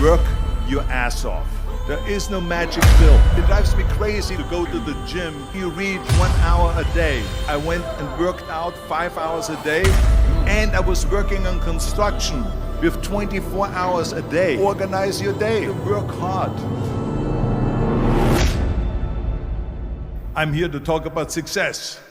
Work your ass off. There is no magic pill. It drives me crazy to go to the gym. You read 1 hour a day. I went and worked out 5 hours a day, and I was working on construction with 24 hours a day. Organize your day. Work hard. I'm here to talk about success.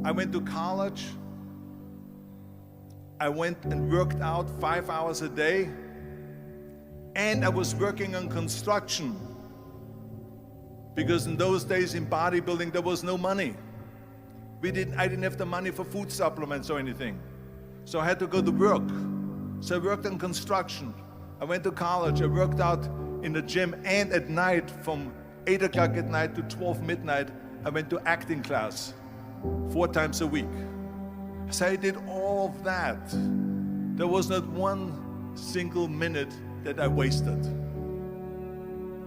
I went to college. I went and worked out 5 hours a day, and I was working on construction. Because in those days in bodybuilding there was no money. I didn't have the money for food supplements or anything. So I had to go to work. So I worked on construction. I went to college, I worked out in the gym, and at night from 8 o'clock at night to 12 midnight, I went to acting class 4 times a week. So I did all of that. There was not one single minute that I wasted.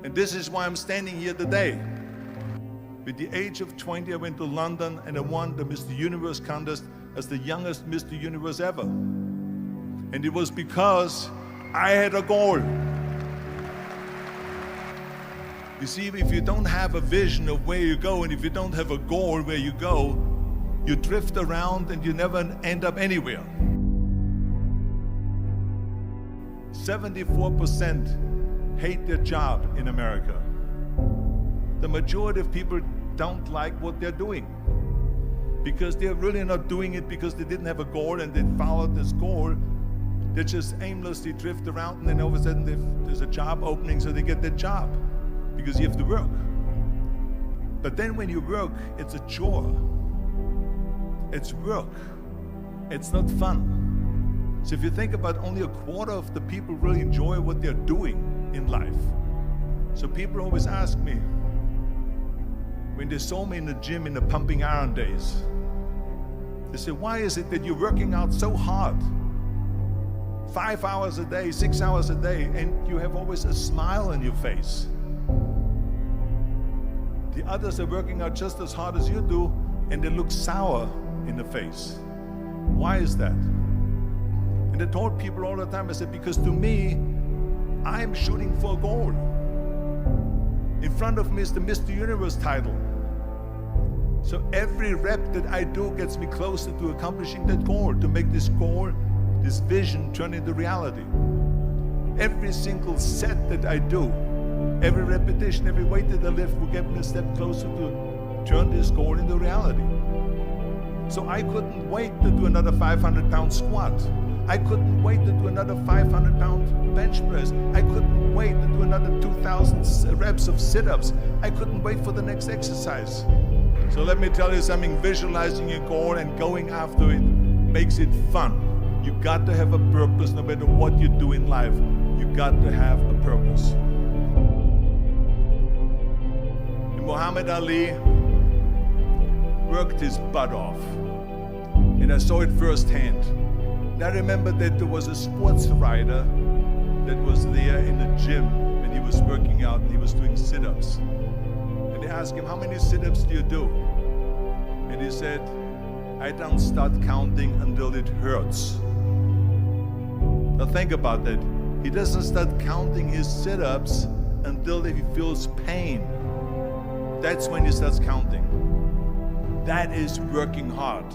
And this is why I'm standing here today. With the age of 20, I went to London and I won the Mr. Universe contest as the youngest Mr. Universe ever. And it was because I had a goal. You see, if you don't have a vision of where you go, and if you don't have a goal where you go, you drift around and you never end up anywhere. 74% hate their job in America. The majority of people don't like what they're doing because they're really not doing it because they didn't have a goal and they followed this goal. They just aimlessly drift around, and then all of a sudden there's a job opening, so they get their job because you have to work. But then when you work, it's a chore. It's work. It's not fun. So if you think about, only a quarter of the people really enjoy what they're doing in life. So people always ask me, when they saw me in the gym in the pumping iron days, they say, why is it that you're working out so hard? 5 hours a day, 6 hours a day, and you have always a smile on your face. The others are working out just as hard as you do, and they look sour in the face. Why is that? And I told people all the time, I said, because to me, I'm shooting for a goal. In front of me is the Mr. Universe title. So every rep that I do gets me closer to accomplishing that goal, to make this goal, this vision turn into reality. Every single set that I do, every repetition, every weight that I lift will get me a step closer to turn this goal into reality. So I couldn't wait to do another 500-pound squat. I couldn't wait to do another 500-pound bench press. I couldn't wait to do another 2,000 reps of sit-ups. I couldn't wait for the next exercise. So let me tell you something, visualizing your goal and going after it makes it fun. You got to have a purpose no matter what you do in life. You got to have a purpose. And Muhammad Ali worked his butt off. And I saw it firsthand. And I remember that there was a sports writer that was there in the gym when he was working out and he was doing sit-ups. And they asked him, how many sit-ups do you do? And he said, I don't start counting until it hurts. Now think about that. He doesn't start counting his sit-ups until he feels pain. That's when he starts counting. That is working hard.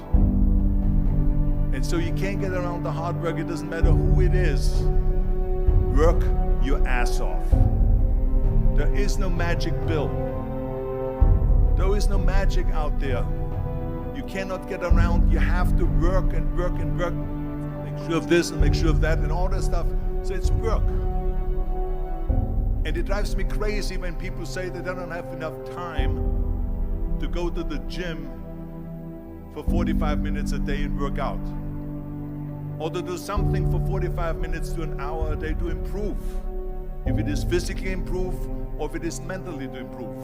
And so you can't get around the hard work. It doesn't matter who it is. Work your ass off. There is no magic pill. There is no magic out there. You cannot get around. You have to work and work and work. Make sure of this and make sure of that and all that stuff. So it's work. And it drives me crazy when people say that they don't have enough time to go to the gym for 45 minutes a day and work out. Or to do something for 45 minutes to an hour a day to improve. If it is physically improve or if it is mentally to improve.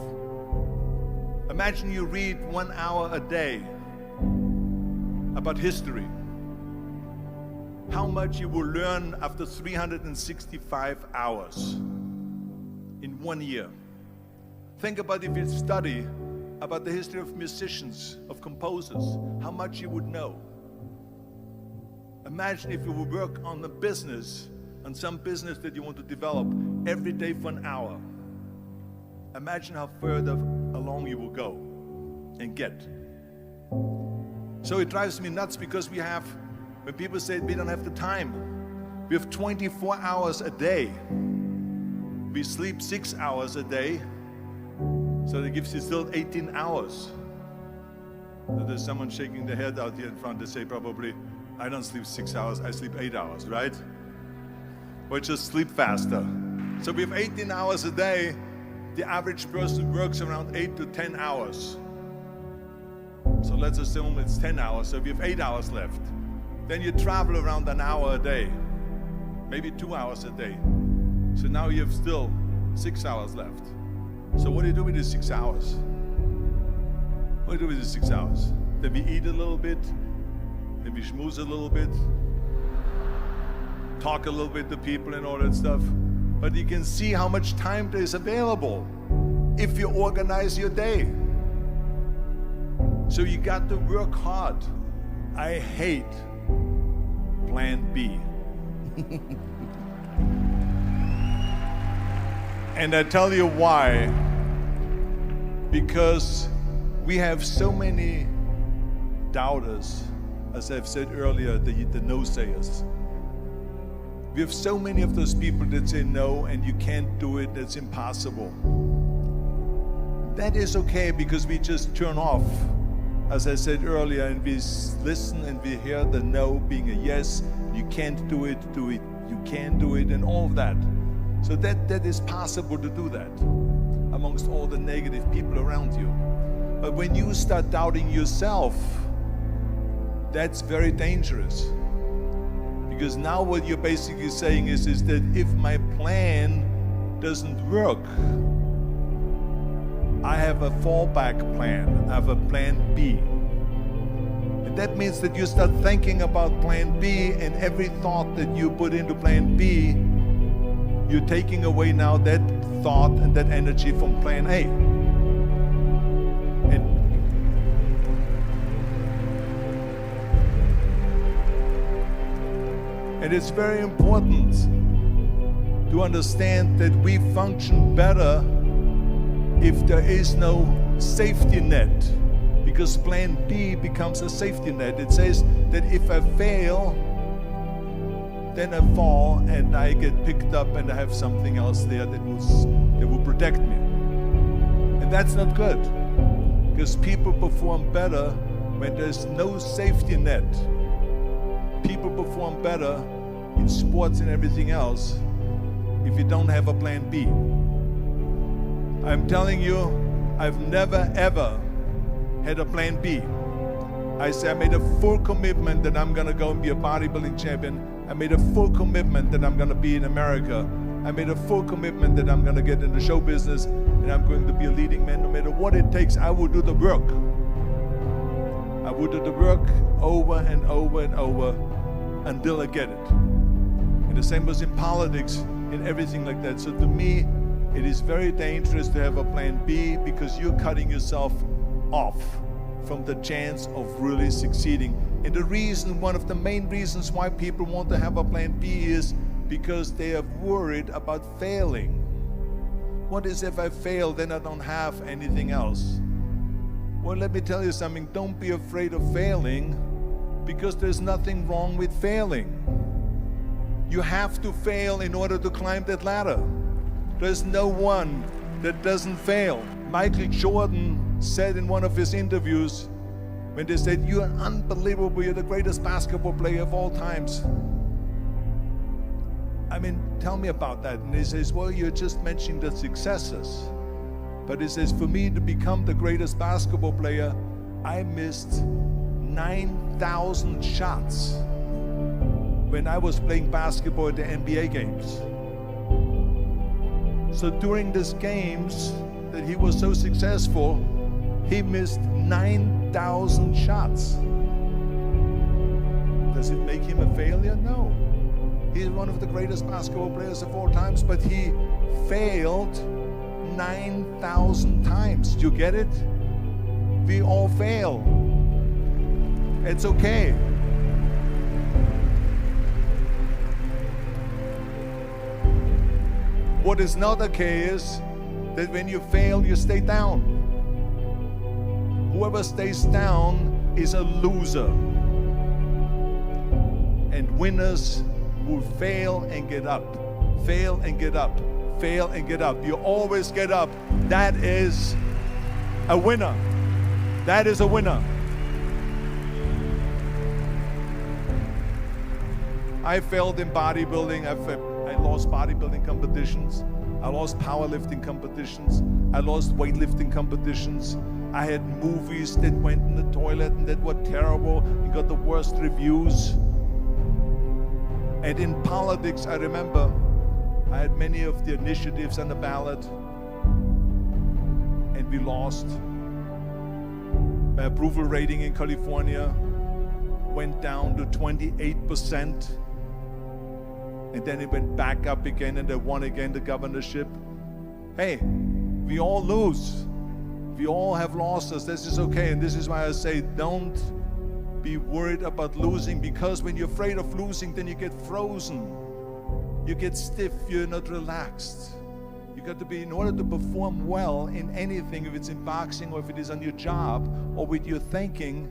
Imagine you read 1 hour a day about history. How much you will learn after 365 hours in 1 year. Think about if you study about the history of musicians, of composers, how much you would know. Imagine if you would work on the business, on some business that you want to develop every day for an hour. Imagine how further along you will go and get. So it drives me nuts because when people say we don't have the time, we have 24 hours a day. We sleep 6 hours a day, so that gives you still 18 hours. So there's someone shaking their head out here in front. They say probably, I don't sleep 6 hours, I sleep 8 hours, right? Or just sleep faster. So we have 18 hours a day. The average person works around 8 to 10 hours. So let's assume it's 10 hours, so we have 8 hours left. Then you travel around an hour a day, maybe 2 hours a day. So now you have still 6 hours left. So what do you do with these 6 hours? What do you do with these 6 hours? Then we eat a little bit, then we schmooze a little bit, talk a little bit to people and all that stuff. But you can see how much time there is available if you organize your day. So you got to work hard. I hate plan B. And I tell you why. Because we have so many doubters, as I've said earlier, the no-sayers. We have so many of those people that say no and you can't do it, that's impossible. That is okay because we just turn off, as I said earlier, and we listen and we hear the no being a yes. You can't do it, you can do it, and all of that. So that is possible to do that amongst all the negative people around you. But when you start doubting yourself, that's very dangerous. Because now what you're basically saying is that if my plan doesn't work, I have a fallback plan, I have a plan B. And that means that you start thinking about plan B, and every thought that you put into plan B, you're taking away now that thought and that energy from plan A. And it's very important to understand that we function better if there is no safety net, because plan B becomes a safety net. It says that if I fail, then I fall and I get picked up and I have something else there that will protect me. And that's not good, because people perform better when there's no safety net. People perform better in sports and everything else if you don't have a plan B. I'm telling you, I've never ever had a plan B. I made a full commitment that I'm gonna go and be a bodybuilding champion. I made a full commitment that I'm gonna be in America. I made a full commitment that I'm gonna get in the show business and I'm going to be a leading man. No matter what it takes, I will do the work. I will do the work over and over and over until I get it. And the same was in politics and everything like that. So to me, it is very dangerous to have a plan B, because you're cutting yourself off from the chance of really succeeding. And the reason, one of the main reasons why people want to have a plan B is because they are worried about failing. What is if I fail, then I don't have anything else? Well, let me tell you something, don't be afraid of failing, because there's nothing wrong with failing. You have to fail in order to climb that ladder. There's no one that doesn't fail. Michael Jordan said in one of his interviews, when they said, "You're unbelievable, you're the greatest basketball player of all times." I mean, tell me about that. And he says, well, you're just mentioning the successes. But he says, for me to become the greatest basketball player, I missed 9,000 shots when I was playing basketball at the NBA games. So during these games that he was so successful, he missed 9,000 shots. Does it make him a failure? No. He's one of the greatest basketball players of all times, but he failed 9,000 times. Do you get it? We all fail. It's okay. What is not okay is that when you fail, you stay down. Whoever stays down is a loser. And winners will fail and get up, fail and get up, fail and get up. You always get up. That is a winner. That is a winner. I failed in bodybuilding. I lost bodybuilding competitions. I lost powerlifting competitions. I lost weightlifting competitions. I had movies that went in the toilet and that were terrible and got the worst reviews. And in politics, I remember I had many of the initiatives on the ballot, and we lost. My approval rating in California went down to 28%, and then it went back up again, and I won again the governorship. Hey, we all lose. We all have losses. This is okay, and this is why I say don't be worried about losing, because when you're afraid of losing, then you get frozen. You get stiff, you're not relaxed. You got to be, in order to perform well in anything, if it's in boxing or if it is on your job or with your thinking,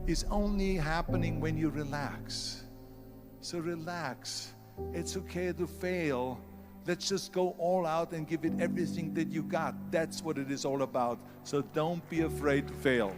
is only happening when you relax. So relax. It's okay to fail. Let's just go all out and give it everything that you got. That's what it is all about. So don't be afraid to fail.